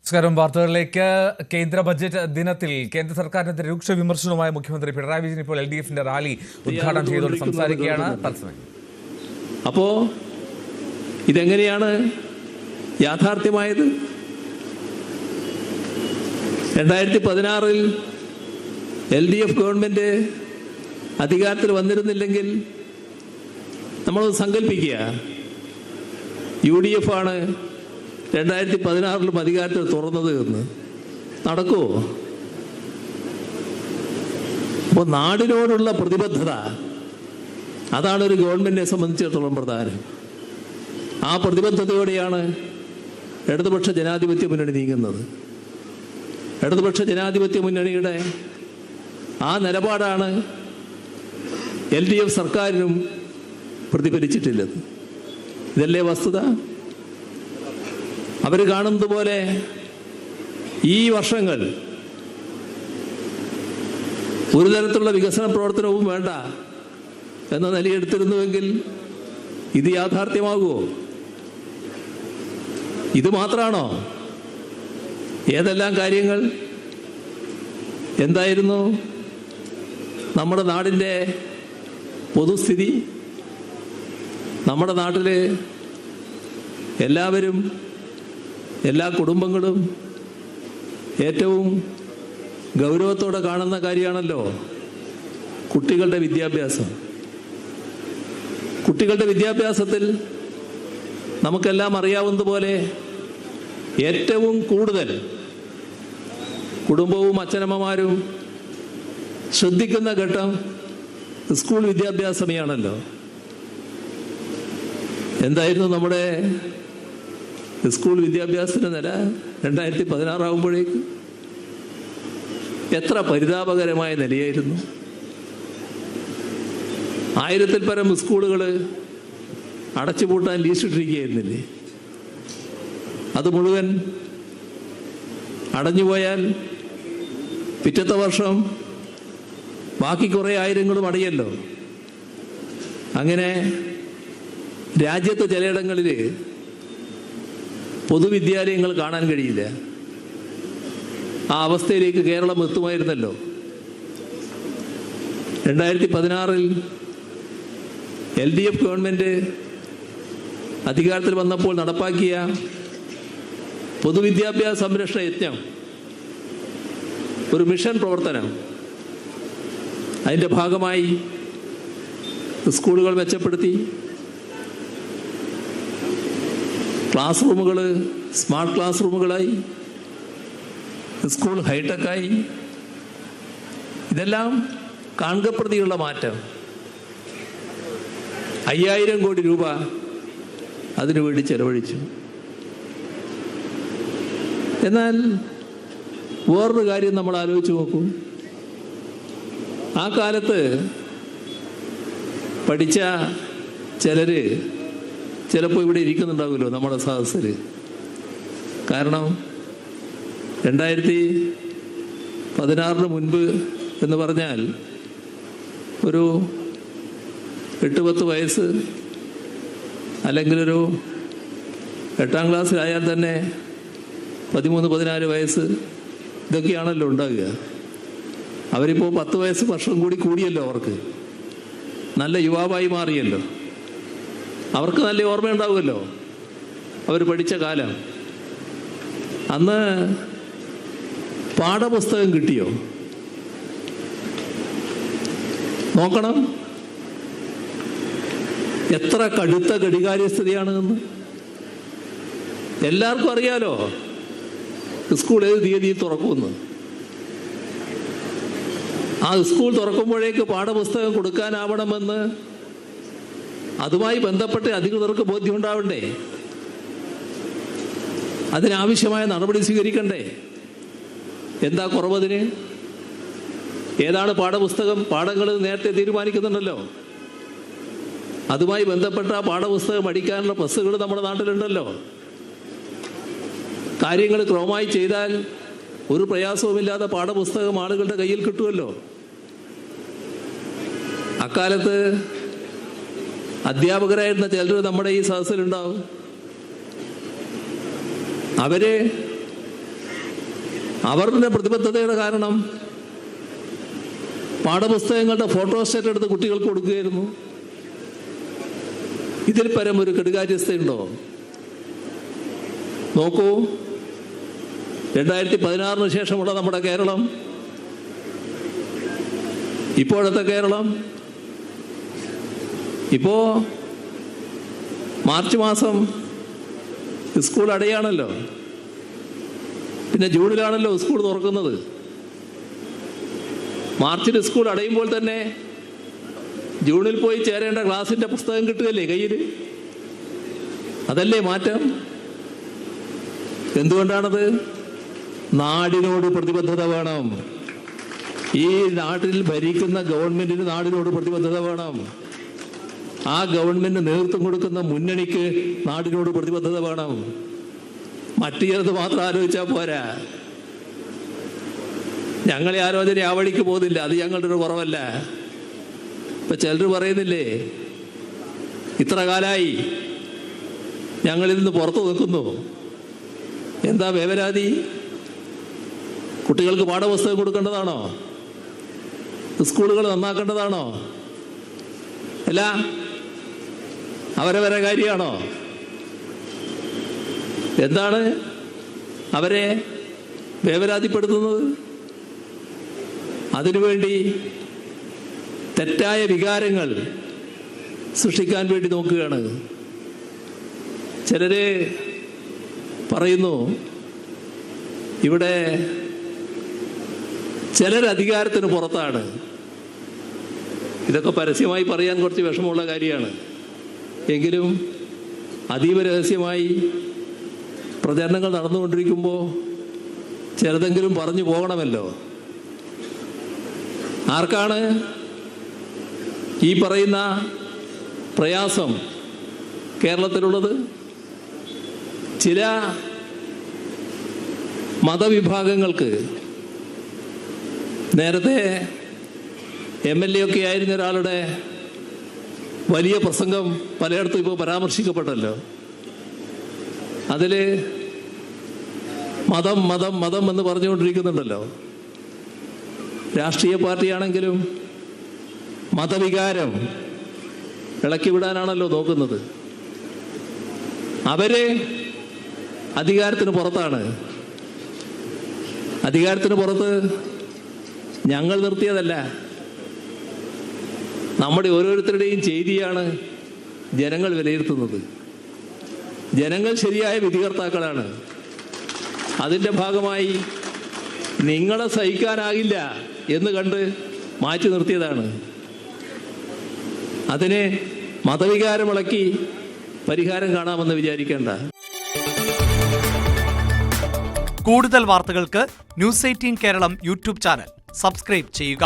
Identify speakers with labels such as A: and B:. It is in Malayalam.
A: നമസ്കാരം. വാർത്തകളിലേക്ക്. കേന്ദ്ര ബജറ്റ് ദിനത്തിൽ കേന്ദ്ര സർക്കാരിനെതിരെ രൂക്ഷ വിമർശനവുമായി മുഖ്യമന്ത്രി പിണറായി വിജയൻ ഇപ്പോൾ LDF-ന്റെ റാലി ഉദ്ഘാടനം ചെയ്തുകൊണ്ട് സംസാരിക്കുകയാണ്. തത്സമയം
B: അപ്പോ ഇതെങ്ങനെയാണ് യാഥാർത്ഥ്യമായത്? 2016 LDF ഗവൺമെന്റ് അധികാരത്തിൽ വന്നിരുന്നില്ലെങ്കിൽ നമ്മൾ സങ്കല്പിക്കുക, UDF ആണ് 2016 അധികാരത്തിൽ തുറന്നത് എന്ന്. നടക്കുമോ? അപ്പോൾ നാടിനോടുള്ള പ്രതിബദ്ധത, അതാണ് ഒരു ഗവൺമെന്റിനെ സംബന്ധിച്ചിടത്തോളം പ്രധാനം. ആ പ്രതിബദ്ധതയോടെയാണ് ഇടതുപക്ഷ ജനാധിപത്യ മുന്നണി നീങ്ങുന്നത്. ഇടതുപക്ഷ ജനാധിപത്യ മുന്നണിയുടെ ആ നിലപാടാണ് LDF സർക്കാരിനും പ്രതിഫലിച്ചിട്ടുള്ളത്. ഇതല്ലേ വസ്തുത? അവർ കാണുന്നത് പോലെ ഈ വർഷങ്ങൾ ഒരു തരത്തിലുള്ള വികസന പ്രവർത്തനവും വേണ്ട എന്ന നിലയെടുത്തിരുന്നുവെങ്കിൽ ഇത് യാഥാർത്ഥ്യമാകുമോ? ഇത് മാത്രമാണോ? ഏതെല്ലാം കാര്യങ്ങൾ? എന്തായിരുന്നു നമ്മുടെ നാടിൻ്റെ പൊതുസ്ഥിതി? നമ്മുടെ നാട്ടിൽ എല്ലാവരും, എല്ലാ കുടുംബങ്ങളും ഏറ്റവും ഗൗരവത്തോടെ കാണുന്ന കാര്യമാണല്ലോ കുട്ടികളുടെ വിദ്യാഭ്യാസം. കുട്ടികളുടെ വിദ്യാഭ്യാസത്തിൽ നമുക്കെല്ലാം അറിയാവുന്നതുപോലെ ഏറ്റവും കൂടുതൽ കുടുംബവും അച്ഛനമ്മമാരും ശ്രദ്ധിക്കുന്ന ഘട്ടം സ്കൂൾ വിദ്യാഭ്യാസമേയാണല്ലോ. എന്തായിരുന്നു നമ്മുടെ സ്കൂൾ വിദ്യാഭ്യാസത്തിന്റെ നില 2016 ആകുമ്പോഴേക്ക്? എത്ര പരിതാപകരമായ നിലയായിരുന്നു. 1000-ൽ പരം സ്കൂളുകൾ അടച്ചുപൂട്ടാൻ ലീസ്റ്റിട്ടിരിക്കുകയായിരുന്നില്ലേ? അത് മുഴുവൻ അടഞ്ഞുപോയാൽ പിറ്റത്തെ വർഷം ബാക്കി കുറേ ആയിരങ്ങളും അടയല്ലോ. അങ്ങനെ രാജ്യത്ത് ചിലയിടങ്ങളിൽ പൊതുവിദ്യാലയങ്ങൾ കാണാൻ കഴിയില്ല. ആ അവസ്ഥയിലേക്ക് കേരളം എത്തുമായിരുന്നല്ലോ. 2016 LDF ഗവൺമെന്റ് അധികാരത്തിൽ വന്നപ്പോൾ നടപ്പാക്കിയ പൊതുവിദ്യാഭ്യാസ സംരക്ഷണ യജ്ഞം, ഒരു മിഷൻ പ്രവർത്തനം, അതിൻ്റെ ഭാഗമായി സ്കൂളുകൾ മെച്ചപ്പെടുത്തി. ക്ലാസ് റൂമുകൾ സ്മാർട്ട് ക്ലാസ് റൂമുകളായി, സ്കൂൾ ഹൈടെക്കായി. ഇതെല്ലാം കാണുകപ്രതിയുള്ള മാറ്റം. 5000 കോടി രൂപ അതിനുവേണ്ടി ചെലവഴിച്ചു. എന്നാൽ വേറൊരു കാര്യം നമ്മൾ ആലോചിച്ച് നോക്കൂ. ആ കാലത്ത് പഠിച്ച ചിലര് ചിലപ്പോൾ ഇവിടെ ഇരിക്കുന്നുണ്ടാവുമല്ലോ നമ്മുടെ സദസ്സിൽ. കാരണം 2016 മുൻപ് എന്ന് പറഞ്ഞാൽ ഒരു 8-10 വയസ്സ്, അല്ലെങ്കിൽ ഒരു 8ാം ക്ലാസ്സിലായാൽ തന്നെ 13-14 വയസ്സ്, ഇതൊക്കെയാണല്ലോ ഉണ്ടാകുക. അവരിപ്പോൾ 10 വയസ്സ് വർഷം കൂടി കൂടിയല്ലോ. അവർക്ക് നല്ല യുവാവായി മാറിയല്ലോ. അവർക്ക് നല്ല ഓർമ്മയുണ്ടാവുമല്ലോ അവർ പഠിച്ച കാലം. അന്ന് പാഠപുസ്തകം കിട്ടിയോ? നോക്കണം എത്ര കടുത്ത ഘടികാര്യസ്ഥിതിയാണെന്ന്. എല്ലാവർക്കും അറിയാലോ സ്കൂൾ ഏത് തീയതിയിൽ തുറക്കുമെന്ന്. ആ സ്കൂൾ തുറക്കുമ്പോഴേക്ക് പാഠപുസ്തകം കൊടുക്കാനാവണമെന്ന് അതുമായി ബന്ധപ്പെട്ട് അധികൃതർക്ക് ബോധ്യമുണ്ടാവണ്ടേ? അതിനാവശ്യമായ നടപടി സ്വീകരിക്കണ്ടേ? എന്താ കുറവതിന്? ഏതാണ് പാഠപുസ്തകം? പാഠങ്ങൾ നേരത്തെ തീരുമാനിക്കുന്നുണ്ടല്ലോ. അതുമായി ബന്ധപ്പെട്ട പാഠപുസ്തകം അടിക്കാനുള്ള പ്രസ്സുകൾ നമ്മുടെ നാട്ടിലുണ്ടല്ലോ. കാര്യങ്ങൾ ക്രമമായി ചെയ്താൽ ഒരു പ്രയാസവുമില്ലാതെ പാഠപുസ്തകം ആളുകളുടെ കയ്യിൽ കിട്ടുമല്ലോ. അക്കാലത്ത് അധ്യാപകരായിരുന്ന ചിലർ നമ്മുടെ ഈ സദസ്സിലുണ്ടാവും. അവര് അവരുടെ പ്രതിബദ്ധതയുടെ കാരണം പാഠപുസ്തകങ്ങളുടെ ഫോട്ടോസ്റ്റാറ്റ് എടുത്ത് കുട്ടികൾക്ക് കൊടുക്കുകയായിരുന്നു. ഇതിൽ പരം ഒരു കെടുകാര്യസ്ഥയുണ്ടോ? നോക്കൂ, 2016 ശേഷമുള്ള നമ്മുടെ കേരളം, ഇപ്പോഴത്തെ കേരളം, ഇപ്പോ മാർച്ച് മാസം സ്കൂൾ അടയാണല്ലോ, പിന്നെ ജൂണിലാണല്ലോ സ്കൂൾ തുറക്കുന്നത്. മാർച്ചിൽ സ്കൂൾ അടയുമ്പോൾ തന്നെ ജൂണിൽ പോയി ചേരേണ്ട ക്ലാസിന്റെ പുസ്തകം കിട്ടുകയല്ലേ കയ്യിൽ? അതല്ലേ മാറ്റം? എന്തുകൊണ്ടാണത്? നാടിനോട് പ്രതിബദ്ധത വേണം. ഈ നാട്ടിൽ ഭരിക്കുന്ന ഗവൺമെന്റിന് നാടിനോട് പ്രതിബദ്ധത വേണം. ആ ഗവൺമെന്റ് നേതൃത്വം കൊടുക്കുന്ന മുന്നണിക്ക് നാടിനോട് പ്രതിബദ്ധത വേണം. മറ്റു ചിലത് മാത്രം ആലോചിച്ചാൽ പോരാ. ഞങ്ങളെ ആലോചന ആ വഴിക്ക് പോകുന്നില്ല, അത് ഞങ്ങളുടെ ഒരു കുറവല്ല. ഇപ്പൊ ചിലർ പറയുന്നില്ലേ, ഇത്ര കാലായി ഞങ്ങളിൽ നിന്ന് പുറത്തു നിൽക്കുന്നു, എന്താ വേവലാതി? കുട്ടികൾക്ക് പാഠപുസ്തകം കൊടുക്കേണ്ടതാണോ? സ്കൂളുകൾ നന്നാക്കേണ്ടതാണോ? അല്ല, അവരവരെ കാര്യമാണോ? എന്താണ് അവരെ വേവലാതിപ്പെടുത്തുന്നത്? അതിനുവേണ്ടി തെറ്റായ വികാരങ്ങൾ സൃഷ്ടിക്കാൻ വേണ്ടി നോക്കുകയാണ്. ചിലര് പറയുന്നു, ഇവിടെ ചിലർ അധികാരത്തിന് പുറത്താണ്. ഇതൊക്കെ പരസ്യമായി പറയാൻ കുറച്ച് വിഷമമുള്ള കാര്യമാണ്. എങ്കിലും അതീവ രഹസ്യമായി പ്രചരണങ്ങൾ നടന്നുകൊണ്ടിരിക്കുമ്പോൾ ചിലതെങ്കിലും പറഞ്ഞു പോകണമല്ലോ. ആർക്കാണ് ഈ പറയുന്ന പ്രയാസം കേരളത്തിലുള്ളത്? ചില മതവിഭാഗങ്ങൾക്ക്. നേരത്തെ MLA ഒക്കെ ആയിരുന്ന ഒരാളുടെ വലിയ പ്രസംഗം പലയിടത്തും ഇപ്പോൾ പരാമർശിക്കപ്പെട്ടല്ലോ. അതിൽ മതം മതം മതം എന്ന് പറഞ്ഞുകൊണ്ടിരിക്കുന്നുണ്ടല്ലോ. രാഷ്ട്രീയ പാർട്ടിയാണെങ്കിലും മതവികാരം ഇളക്കി വിടാനാണല്ലോ നോക്കുന്നത്. അവര് അധികാരത്തിന് പുറത്താണ്. അധികാരത്തിന് പുറത്ത് ഞങ്ങൾ നിർത്തിയതല്ല, നമ്മുടെ ഓരോരുത്തരുടെയും ചെയ്തിയാണ് ജനങ്ങൾ വിലയിരുത്തുന്നത്. ജനങ്ങൾ ശരിയായ വിധികർത്താക്കളാണ്. അതിൻ്റെ ഭാഗമായി നിങ്ങളെ സഹിക്കാനാകില്ല എന്ന് കണ്ട് മാറ്റി നിർത്തിയതാണ്. അതിന് മതവികാരമിളക്കി പരിഹാരം കാണാമെന്ന് വിചാരിക്കേണ്ട.
C: കൂടുതൽ വാർത്തകൾക്ക് News 18 Keralam YouTube channel subscribe ചെയ്യുക.